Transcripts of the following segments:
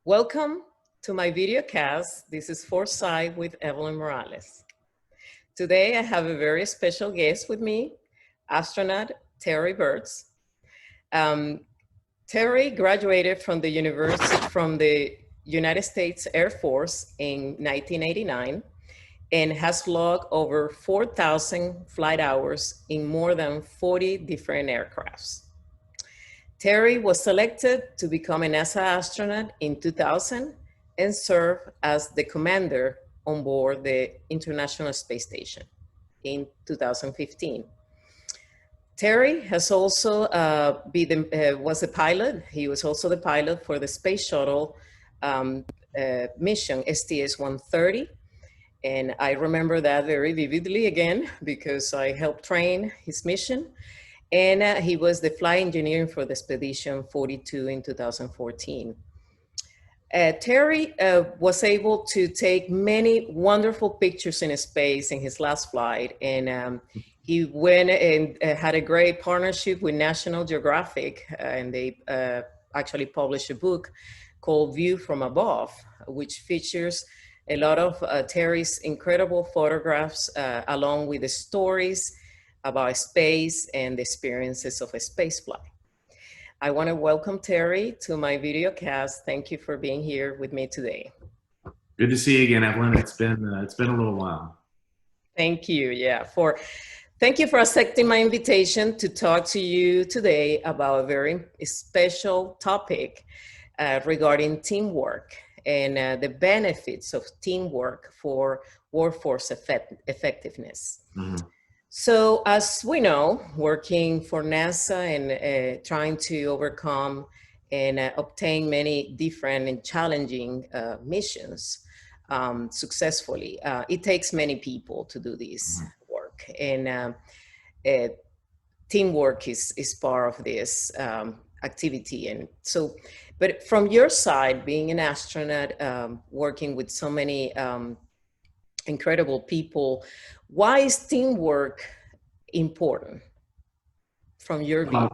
Welcome to my videocast. This is Foresight with Evelyn Morales. Today I have a very special guest with me, astronaut Terry Virts. Terry graduated from the United States Air Force in 1989 and has logged over 4,000 flight hours in more than 40 different aircrafts. Terry was selected to become a NASA astronaut in 2000 and served as the commander on board the International Space Station in 2015. Terry has also was a pilot. He was also the pilot for the space shuttle mission STS-130. And I remember that very vividly again, because I helped train his mission. And he was the flight engineer for the Expedition 42 in 2014. Terry was able to take many wonderful pictures in space in his last flight. And he went and had a great partnership with National Geographic. And they actually published a book called View from Above, which features a lot of Terry's incredible photographs along with the stories about space and the experiences of a space flight. I want to welcome Terry to my video cast. Thank you for being here with me today. Good to see you again, Evelyn. It's been a little while. Thank you. Thank you for accepting my invitation to talk to you today about a very special topic regarding teamwork and the benefits of teamwork for workforce effectiveness. Mm-hmm. So as we know, working for NASA and trying to overcome and obtain many different and challenging missions successfully, it takes many people to do this work. And teamwork is part of this activity. And so, but from your side, being an astronaut, working with so many incredible people, why is teamwork important from your view?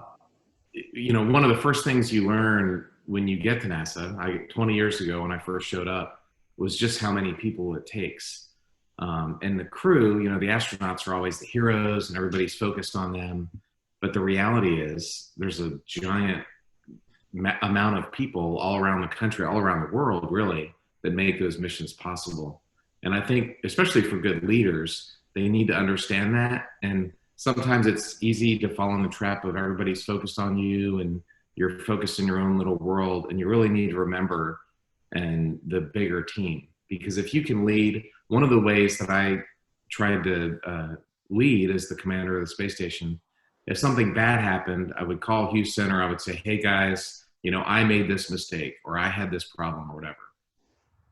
You know, one of the first things you learn when you get to NASA, 20 years ago when I first showed up, was just how many people it takes. And the crew, you know, the astronauts are always the heroes and everybody's focused on them. But the reality is there's a giant amount of people all around the country, all around the world, really, that make those missions possible. And I think, especially for good leaders, they need to understand that. And sometimes it's easy to fall in the trap of everybody's focused on you and you're focused in your own little world. And you really need to remember and the bigger team. Because if you can lead, one of the ways that I tried to lead as the commander of the space station, if something bad happened, I would call Houston or I would say, hey guys, you know, I made this mistake or I had this problem or whatever.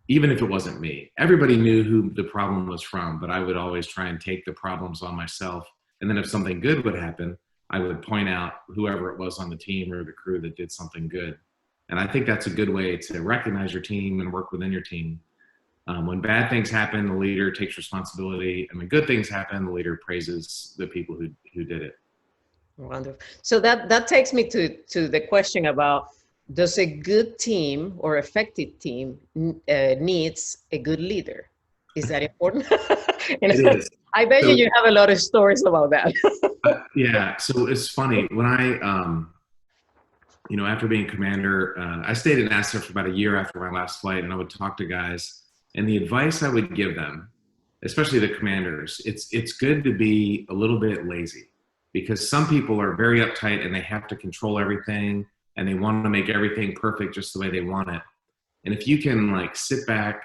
Even if it wasn't me, everybody knew who the problem was from, but I would always try and take the problems on myself. And then if something good would happen, I would point out whoever it was on the team or the crew that did something good. And I think that's a good way to recognize your team and work within your team. When bad things happen, the leader takes responsibility. And when good things happen, the leader praises the people who did it. Wonderful. So that takes me to the question about, does a good team or effective team needs a good leader? Is that important? It is. I bet you have a lot of stories about that. Yeah, so it's funny. When I, you know, after being commander, I stayed at NASA for about a year after my last flight, and I would talk to guys, and the advice I would give them, especially the commanders, it's good to be a little bit lazy, because some people are very uptight and they have to control everything and they want to make everything perfect just the way they want it. And if you can like sit back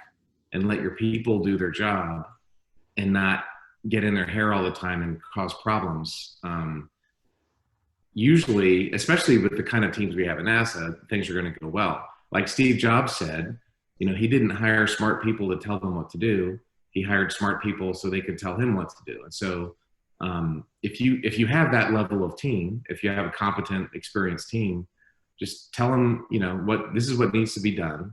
and let your people do their job and not get in their hair all the time and cause problems, usually, especially with the kind of teams we have at NASA, things are going to go well. Like Steve Jobs said, you know, he didn't hire smart people to tell them what to do. He hired smart people so they could tell him what to do. And so if you have that level of team, if you have a competent, experienced team, just tell them, you know, this is what needs to be done.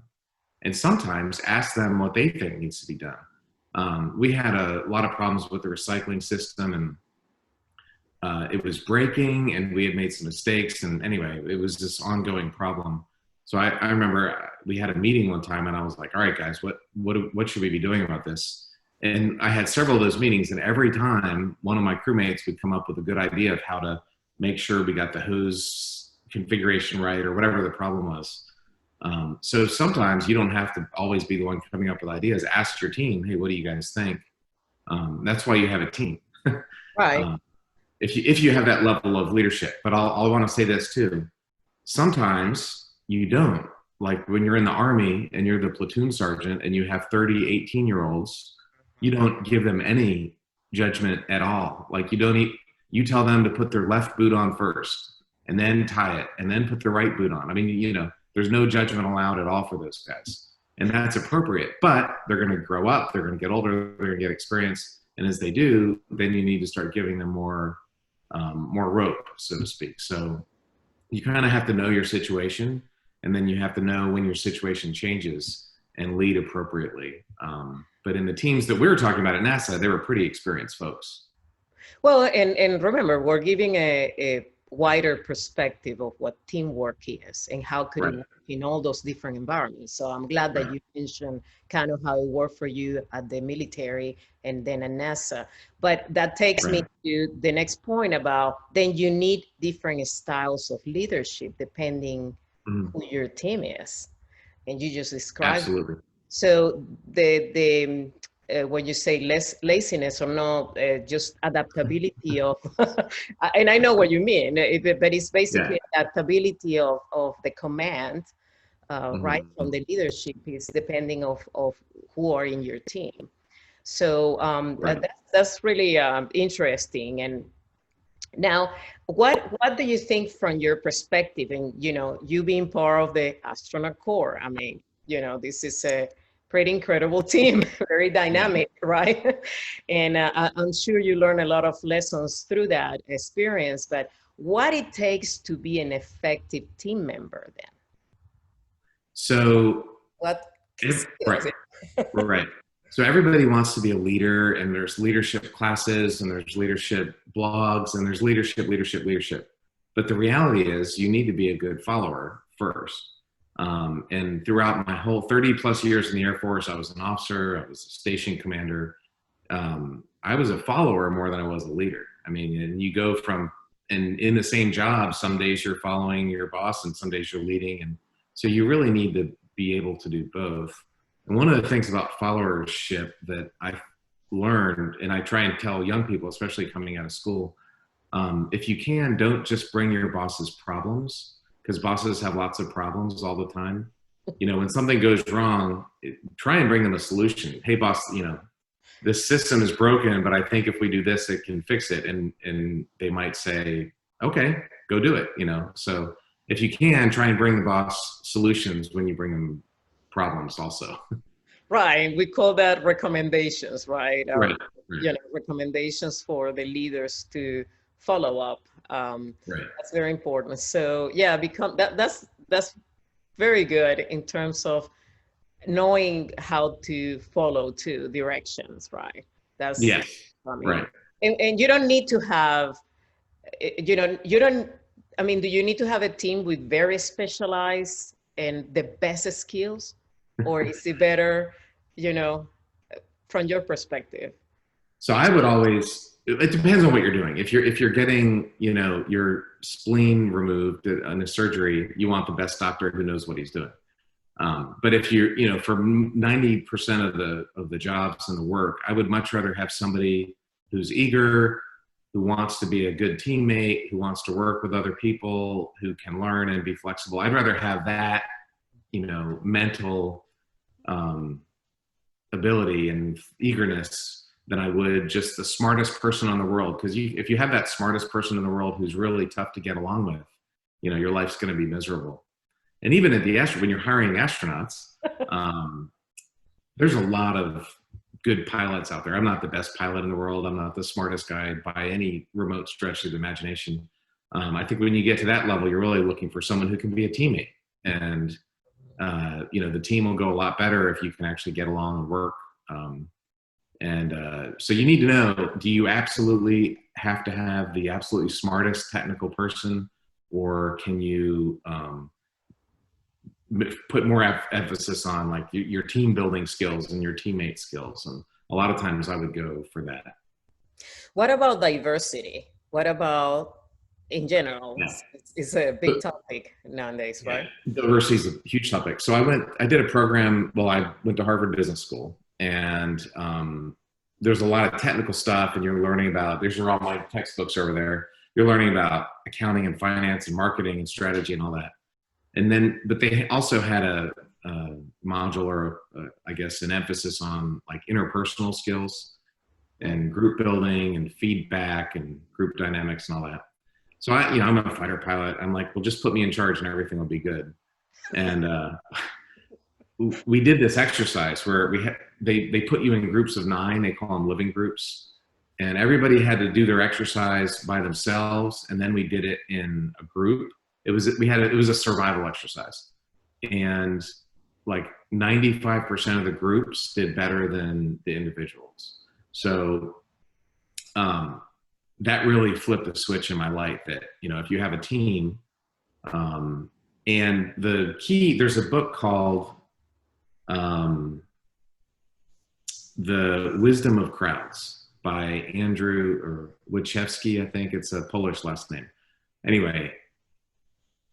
And sometimes ask them what they think needs to be done. We had a lot of problems with the recycling system, and it was breaking and we had made some mistakes. And anyway, it was this ongoing problem. So I remember we had a meeting one time, and I was like, all right, guys, what should we be doing about this? And I had several of those meetings, and every time one of my crewmates would come up with a good idea of how to make sure we got the hose configuration right or whatever the problem was. So sometimes you don't have to always be the one coming up with ideas. Ask your team, hey, what do you guys think? That's why you have a team. Right. um, if you have that level of leadership. But I want to say this too. Sometimes you don't. Like when you're in the Army and you're the platoon sergeant and you have 30 18-year-olds, you don't give them any judgment at all. Like you tell them to put their left boot on first and then tie it and then put the right boot on. I mean, there's no judgment allowed at all for those guys. And that's appropriate, but they're going to grow up, they're going to get older, they're going to get experience. And as they do, then you need to start giving them more rope, so to speak. So you kind of have to know your situation, and then you have to know when your situation changes and lead appropriately. But in the teams that we were talking about at NASA, they were pretty experienced folks. Well, and remember, we're giving a wider perspective of what teamwork is and how could it Right, work in all those different environments. So I'm glad that right, you mentioned kind of how it worked for you at the military and then at NASA. But that takes me right. to the next point about then you need different styles of leadership depending Mhm. who your team is. And you just described. Absolutely. So the when you say less laziness or not, just adaptability of, and I know what you mean, but it's Yeah. basically adaptability of the command, right, from Mhm. the leadership is depending of who are in your team. So Right. that's really interesting. And now, what do you think from your perspective, and you being part of the astronaut corps? I mean, this is a pretty incredible team, very Yeah. dynamic, right? And I'm sure you learn a lot of lessons through that experience. But what it takes to be an effective team member, then? So, What right, skills? right. So everybody wants to be a leader, and there's leadership classes, and there's leadership blogs, and there's leadership. But the reality is, you need to be a good follower first. And throughout my whole 30 plus years in the Air Force, I was an officer, I was a station commander. I was a follower more than I was a leader. I mean, and you go from, and in the same job, some days you're following your boss, and some days you're leading, and so you really need to be able to do both. And one of the things about followership that I've learned, and I try and tell young people, especially coming out of school, if you can, don't just bring your boss's problems, because bosses have lots of problems all the time. When something goes wrong, try and bring them a solution. Hey, boss, this system is broken, but I think if we do this, it can fix it. And they might say, okay, go do it. So if you can, try and bring the boss solutions when you bring them problems also. Right, we call that recommendations, right? Or, Right, right, recommendations for the leaders to follow up. right. That's very important. So yeah, that's very good in terms of knowing how to follow to directions, right? That's, Yes, I mean, right. and you don't need to have, you don't, I mean, do you need to have a team with very specialized and the best skills? Or is it better, you know, from your perspective? So I would always, it depends on what you're doing. If you're getting, your spleen removed in a surgery, you want the best doctor who knows what he's doing. But if you're, for 90% of the jobs and the work, I would much rather have somebody who's eager, who wants to be a good teammate, who wants to work with other people, who can learn and be flexible. I'd rather have that, mental um, ability and eagerness than I would just the smartest person in the world. Because if you have that smartest person in the world who's really tough to get along with, your life's going to be miserable. And even at when you're hiring astronauts, um, there's a lot of good pilots out there. I'm not the best pilot in the world. I'm not the smartest guy by any remote stretch of the imagination. I think when you get to that level, you're really looking for someone who can be a teammate. And, the team will go a lot better if you can actually get along and work. So you need to know, do you absolutely have to have the absolutely smartest technical person, or can you put more emphasis on like your team building skills and your teammate skills. And a lot of times I would go for that. What about diversity? What about in general? Yeah. It's a big topic nowadays, Yeah, right? diversity is a huge topic. So I did a program. Well, I went to Harvard Business School, and there's a lot of technical stuff, and you're learning about. These are all my textbooks over there. You're learning about accounting and finance and marketing and strategy and all that. And then, but they also had a module or I guess an emphasis on like interpersonal skills and group building and feedback and group dynamics and all that. So I'm a fighter pilot. I'm like, well, just put me in charge and everything will be good. And we did this exercise where they put you in groups of 9. They call them living groups, and everybody had to do their exercise by themselves. And then we did it in a group. It was a survival exercise, and like 95% of the groups did better than the individuals. So that really flipped the switch in my life that, if you have a team, and the key, there's a book called The Wisdom of Crowds by Andrew or Wojciechowski, I think it's a Polish last name. Anyway,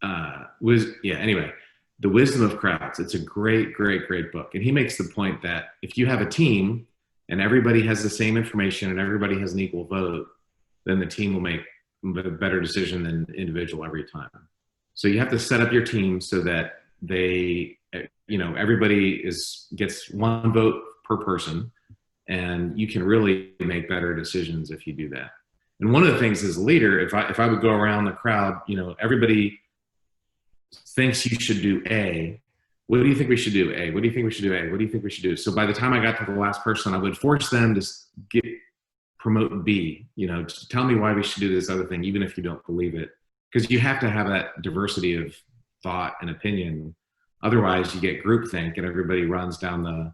The Wisdom of Crowds. It's a great, great, great book. And he makes the point that if you have a team and everybody has the same information and everybody has an equal vote, then the team will make a better decision than the individual every time. So you have to set up your team so that everybody gets one vote per person, and you can really make better decisions if you do that. And one of the things as a leader, if I would go around the crowd, everybody thinks you should do A. What do you think we should do? A. What do you think we should do? A. What do you think we should do? So by the time I got to the last person, I would force them to promote B, to tell me why we should do this other thing, even if you don't believe it. Because you have to have that diversity of thought and opinion. Otherwise, you get groupthink and everybody runs down the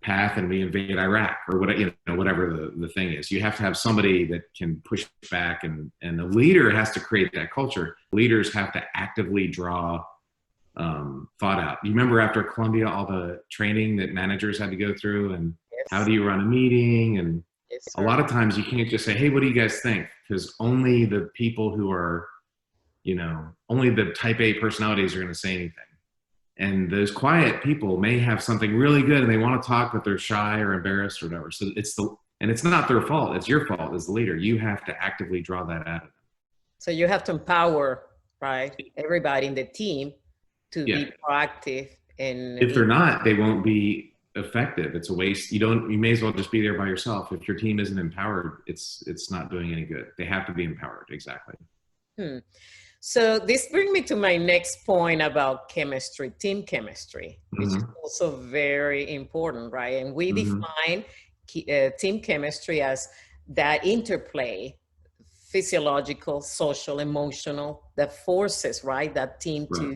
path and we invade Iraq or whatever the thing is. You have to have somebody that can push back, and the leader has to create that culture. Leaders have to actively draw thought out. You remember after Columbia, all the training that managers had to go through, and Yes. how do you run a meeting? And Yes, a lot of times you can't just say, hey, what do you guys think? Because only the people who are, only the type A personalities are going to say anything. And those quiet people may have something really good and they want to talk, but they're shy or embarrassed or whatever. So it's not their fault. It's your fault as the leader. You have to actively draw that out of them. So you have to empower, right, everybody in the team to be proactive. And if they're not, they won't be effective. It's a waste. You may as well just be there by yourself. If your team isn't empowered, it's not doing any good. They have to be empowered. Exactly. So this brings me to my next point about chemistry, team chemistry, which is also very important, right? And we define team chemistry as that interplay, physiological, social, emotional, the forces, right, that team to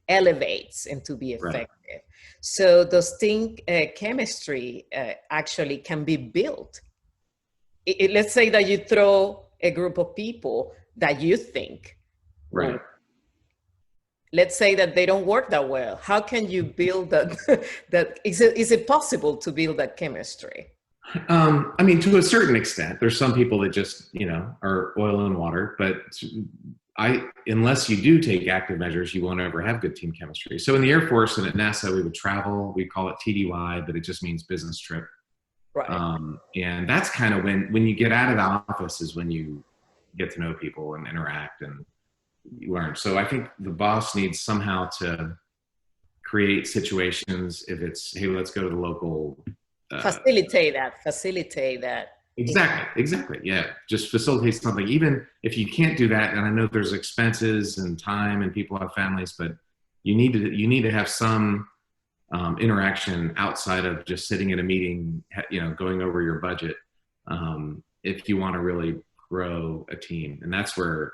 elevates and to be effective. Right. So those team chemistry actually can be built. Let's say that you throw a group of people that you think, right. Let's say that they don't work that well. How can you build that? Is it possible to build that chemistry? I mean, to a certain extent, there's some people that just, are oil and water, but unless you do take active measures, you won't ever have good team chemistry. So in the Air Force and at NASA, we would travel, we call it TDY, but it just means business trip. Right. And that's kind of when you get out of the office is when you get to know people and interact and you learn. So I think the boss needs somehow to create situations. If it's, hey, let's go to the local. Facilitate that. Exactly. Yeah. Just facilitate something. Even if you can't do that, and I know there's expenses and time and people have families, but you need to have some interaction outside of just sitting in a meeting, going over your budget, if you want to really grow a team. And that's where,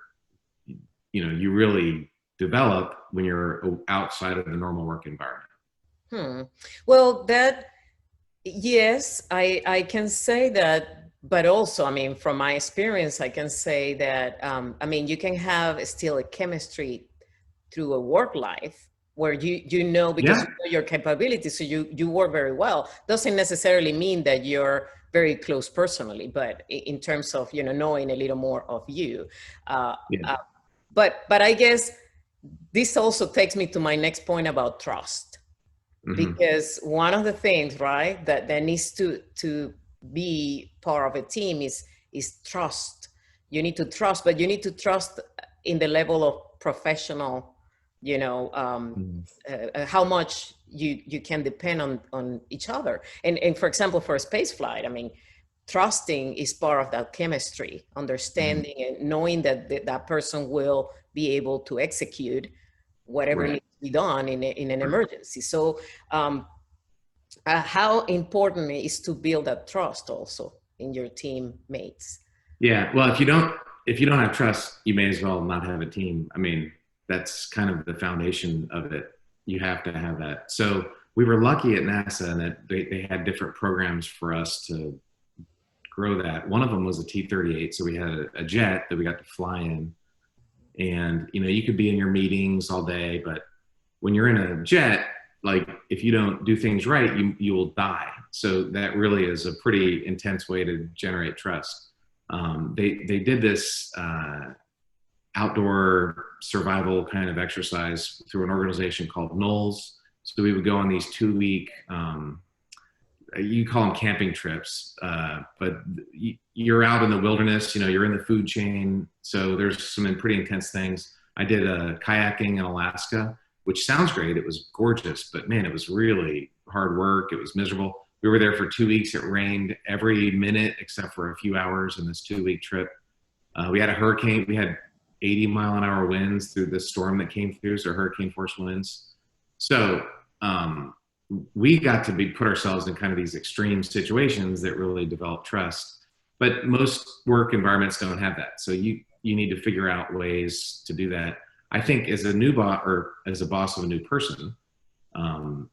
you really develop when you're outside of the normal work environment. Well, yes, I can say that, but also, I mean, from my experience, I can say that, you can have still a chemistry through a work life, where you know, because Yeah. you know your capabilities, so you work very well. Doesn't necessarily mean that you're very close personally, but in terms of, you know, knowing a little more of you. Uh, Yeah. uh, but I guess this also takes me to my next point about trust, Hmm. because one of the things, right, that needs to be part of a team is trust. You need to trust, but you need to trust in the level of professional, you know, how much you can depend on each other. And for example, for a space flight, I mean, trusting is part of that chemistry, Hmm. understanding and knowing that that person will be able to execute whatever Right. needs to be done in an Right. emergency. So um, how important it is to build that trust also in your teammates. Yeah. Well, if you don't have trust, you may as well not have a team. I mean, that's kind of the foundation of it. You have to have that. So we were lucky at NASA in that they had different programs for us to grow that. One of them was a T-38. So we had a jet that we got to fly in. And, you know, you could be in your meetings all day, but when you're in a jet, like if you don't do things right, you will die. So that really is a pretty intense way to generate trust. They did this outdoor survival kind of exercise through an organization called Knowles. So we would go on these 2 week, you call them camping trips, but you're out in the wilderness. You know, you're in the food chain. So there's some pretty intense things. I did kayaking in Alaska, which sounds great. It was gorgeous, but man, it was really hard work. It was miserable. We were there for 2 weeks. It rained every minute except for a few hours in this 2 week trip. We had a hurricane. We had 80-mile-an-hour winds through this storm that came through, so hurricane force winds. So we got to be put ourselves in kind of these extreme situations that really develop trust. But most work environments don't have that. So you need to figure out ways to do that. I think as a new boss or as a boss of a new person, um,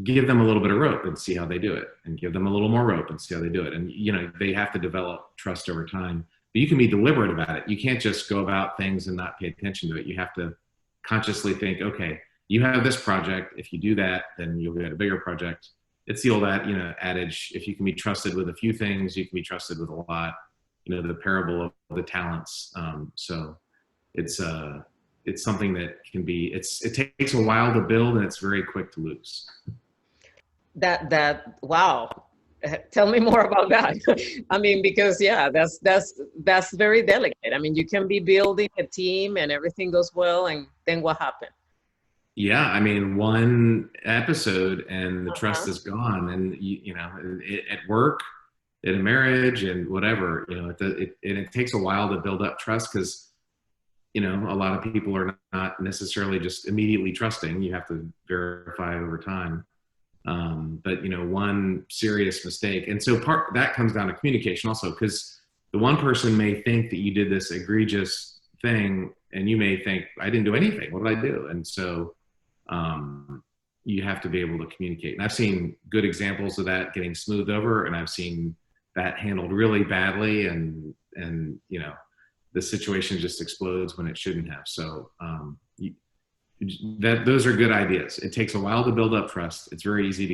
give them a little bit of rope and see how they do it, and give them a little more rope and see how they do it. And you know, they have to develop trust over time. But you can be deliberate about it. You can't just go about things and not pay attention to it. You have to consciously think, okay, you have this project. If you do that, then you'll get a bigger project. It's the old adage: if you can be trusted with a few things, you can be trusted with a lot. You know, the parable of the talents. So it's it's something that can be. It takes a while to build, and it's very quick to lose. That wow. Tell me more about that. I mean, because yeah, that's very delicate. I mean, you can be building a team and everything goes well, and then what happened? Yeah, I mean, one episode and the trust Uh-huh. is gone, and at work, in a marriage, and whatever, it takes a while to build up trust because a lot of people are not necessarily just immediately trusting. You have to verify over time. But one serious mistake, and so part that comes down to communication also, because the one person may think that you did this egregious thing, and you may think I didn't do anything. What did I do? And so um, you have to be able to communicate. And I've seen good examples of that getting smoothed over, and I've seen that handled really badly, and the situation just explodes when it shouldn't have. So those are good ideas. It takes a while to build up trust. It's very easy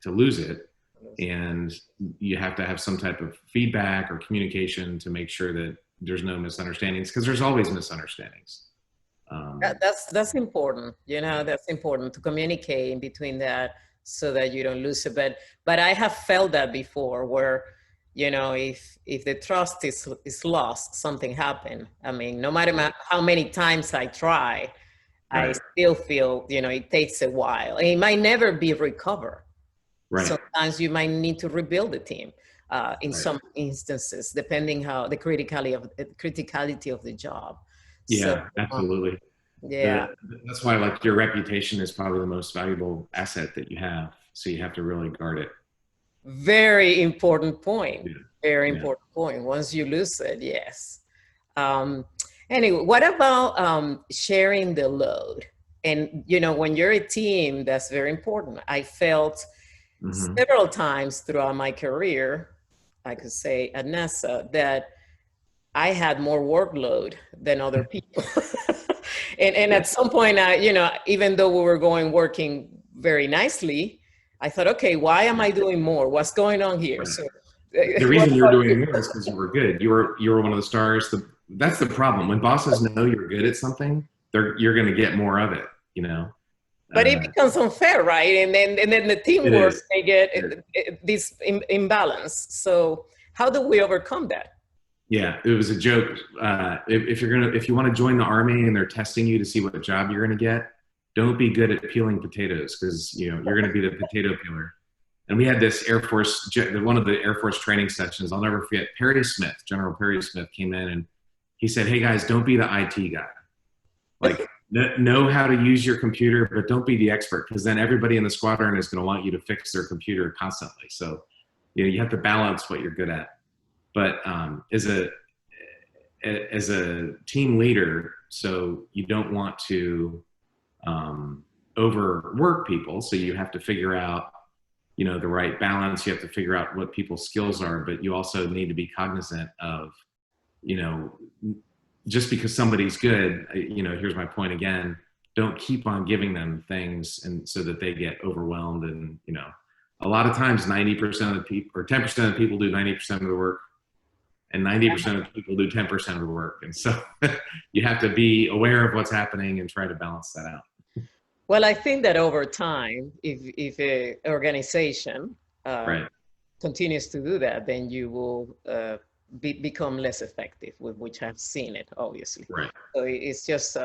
to lose it, and you have to have some type of feedback or communication to make sure that there's no misunderstandings, because there's always misunderstandings. That's important. You know, that's important to communicate in between that so that you don't lose it. But I have felt that before, where if the trust is lost, something happened. I mean, no matter how many times I try, I Right. still feel it takes a while. And it might never be recovered. Right. Sometimes you might need to rebuild the team in Right. some instances, depending how the criticality of the job. So Yeah, um, absolutely. yeah, That's why, like, your reputation is probably the most valuable asset that you have. So you have to really guard it. very important point. Yeah. Very Yeah. important point. Once you lose it, yes. Um, anyway, what about sharing the load? And when you're a team, that's very important. I felt Hmm. several times throughout my career, I could say at NASA, that I had more workload than other people. And Yeah. at some point, even though we were working very nicely, I thought, okay, why am I doing more? What's going on here? Right. So, The what reason you're about doing you? more is because you were good. You were one of the stars. That's the problem. When bosses know you're good at something, you're going to get more of it. You know, But it uh, becomes unfair, right? And then the it teamwork, is. they get It is. this imbalance. So how do we overcome that? Yeah, it was a joke. If you want to join the army and they're testing you to see what job you're going to get, don't be good at peeling potatoes because you're going to be the potato peeler. And we had this Air Force, one of the Air Force training sessions. I'll never forget. Perry Smith, General Perry Smith, came in and he said, "Hey guys, don't be the IT guy. Like, know how to use your computer, but don't be the expert because then everybody in the squadron is going to want you to fix their computer constantly. So, you have to balance what you're good at. But as a team leader, so you don't want to overwork people. So you have to figure out the right balance. You have to figure out what people's skills are, but you also need to be cognizant of you know just because somebody's good. Here's my point again: don't keep on giving them things and so that they get overwhelmed. And a lot of times 90% of the people or 10% of the people do 90% of the work, and 90% of people do 10% of the work. And so you have to be aware of what's happening and try to balance that out. Well, I think that over time, if a organization uh, Right. continues to do that, then you will become less effective, which I've seen it, obviously. Right. So it's just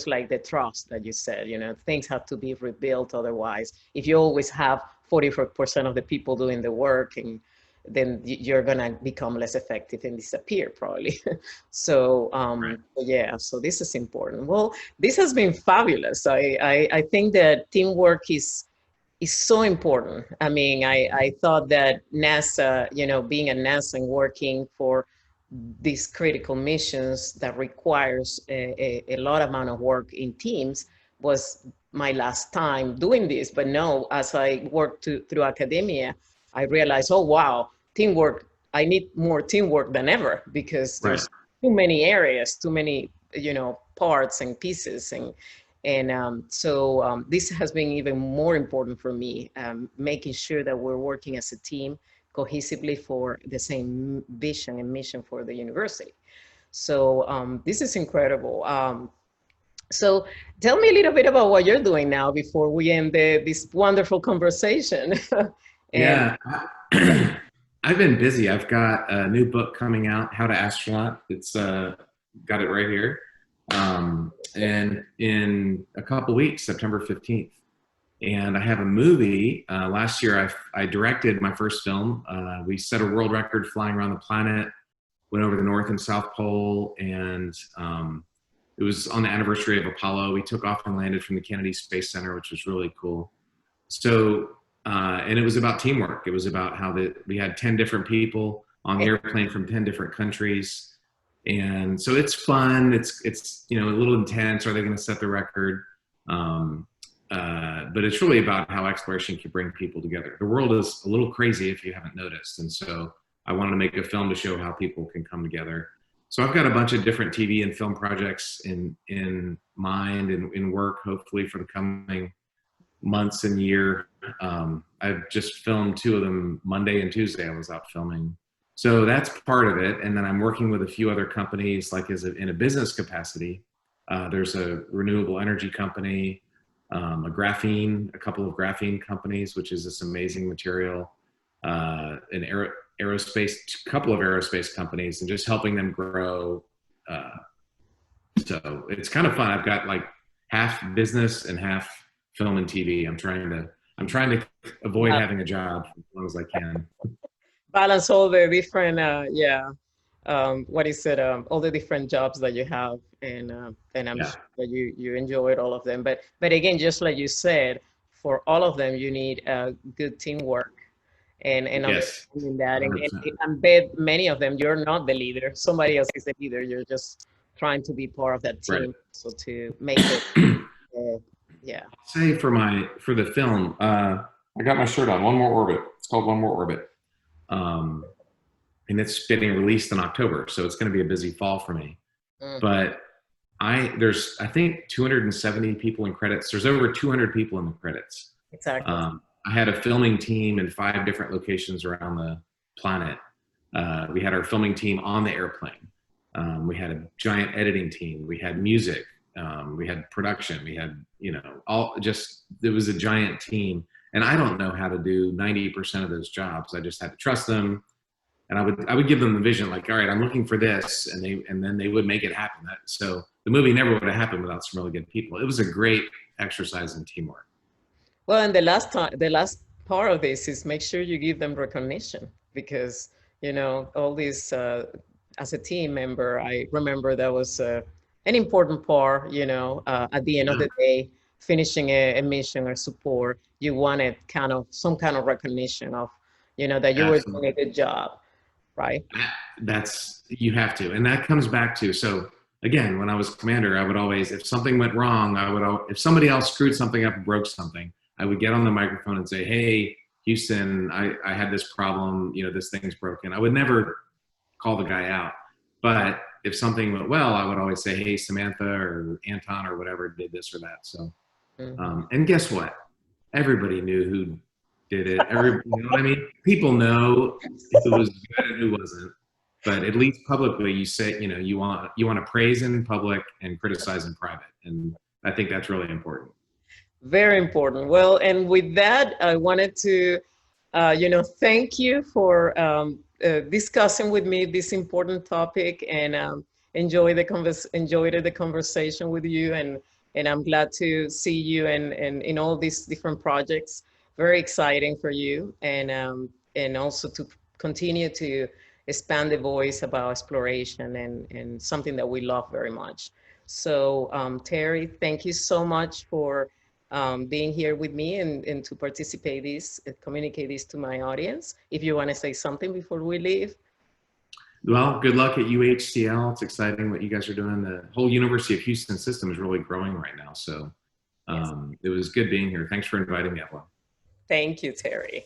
like the trust that you said, things have to be rebuilt. Otherwise, if you always have 44% of the people doing the work, and then you're going to become less effective and disappear probably. So Right. yeah, so this is important. Well, this has been fabulous. I think that teamwork is so important. I mean, I thought that NASA, being at NASA and working for these critical missions that requires a lot amount of work in teams was my last time doing this. But no, as I worked through academia, I realized, oh, wow, teamwork, I need more teamwork than ever because Right. there's too many areas, too many, parts and pieces. So this has been even more important for me, making sure that we're working as a team cohesively for the same vision and mission for the university. So this is incredible. So tell me a little bit about what you're doing now before we end this wonderful conversation. And Yeah. I've been busy. I've got a new book coming out, How to Astronaut. It's got it right here. And in a couple weeks, September 15th. And I have a movie. Last year, I directed my first film. We set a world record flying around the planet, went over the North and South Pole, and it was on the anniversary of Apollo. We took off and landed from the Kennedy Space Center, which was really cool. So, and it was about teamwork. It was about how we had 10 different people on the airplane from 10 different countries. And so it's fun. It's a little intense. Are they going to set the record? But it's really about how exploration can bring people together. The world is a little crazy if you haven't noticed. And so I wanted to make a film to show how people can come together. So I've got a bunch of different TV and film projects in mind and in work, hopefully for the coming months and year. I've just filmed 2 of them Monday and Tuesday. I was out filming. So that's part of it. And then I'm working with a few other companies, like in a business capacity. There's a renewable energy company, a couple of graphene companies, which is this amazing material, aerospace, couple of aerospace companies, and just helping them grow. So it's kind of fun. I've got like half business and half film and TV. I'm trying to avoid having a job as long as I can. balance all the different, what is it, all the different jobs that you have, and I'm Yeah. sure that you enjoyed all of them. But again, just like you said, for all of them, you need good teamwork and Yes. understanding that. And 100%. I bet many of them, you're not the leader. Somebody else is the leader. You're just trying to be part of that Right. team, so to make it, uh, yeah. Say for the film, I got my shirt on. One More Orbit. It's called One More Orbit, um, and it's getting released in October, so it's going to be a busy fall for me. Mm. But There's I think 270 people in credits. There's over 200 people in the credits. Exactly. I had a filming team in 5 different locations around the planet. We had our filming team on the airplane. We had a giant editing team. We had music. We had production. We had, all just, it was a giant team. And I don't know how to do 90% of those jobs. I just had to trust them. And I would give them the vision, like, all right, I'm looking for this. And then they would make it happen. So the movie never would have happened without some really good people. It was a great exercise in teamwork. Well, and the last part of this is make sure you give them recognition because, all these, as a team member, I remember that was an important part, at the end of Yeah, the day, finishing a mission or support, you wanted some kind of recognition of, that you were doing absolutely. a good job, right? That's, you have to. And that comes back to, so again, when I was commander, I would always, if something went wrong, if somebody else screwed something up and broke something, I would get on the microphone and say, hey, Houston, I had this problem, this thing's broken. I would never call the guy out. But if something went well, I would always say, hey, Samantha or Anton or whatever did this or that. So, Mhm. and guess what? Everybody knew who did it. You know what I mean? People know if it was good and who wasn't. But at least publicly, you say, you want to praise in public and criticize in private, and I think that's really important. Very important. Well, and with that, I wanted to, thank you for discussing with me this important topic and enjoyed the conversation with you. And I'm glad to see you and in all these different projects. Very exciting for you. And also to continue to expand the voice about exploration and something that we love very much. So, Terry, thank you so much for being here with me and to participate this, communicate this to my audience. If you want to say something before we leave. Well, good luck at UHCL. It's exciting what you guys are doing. The whole University of Houston system is really growing right now. So Yes. it was good being here. Thanks for inviting me, Evelyn. Thank you, Terry.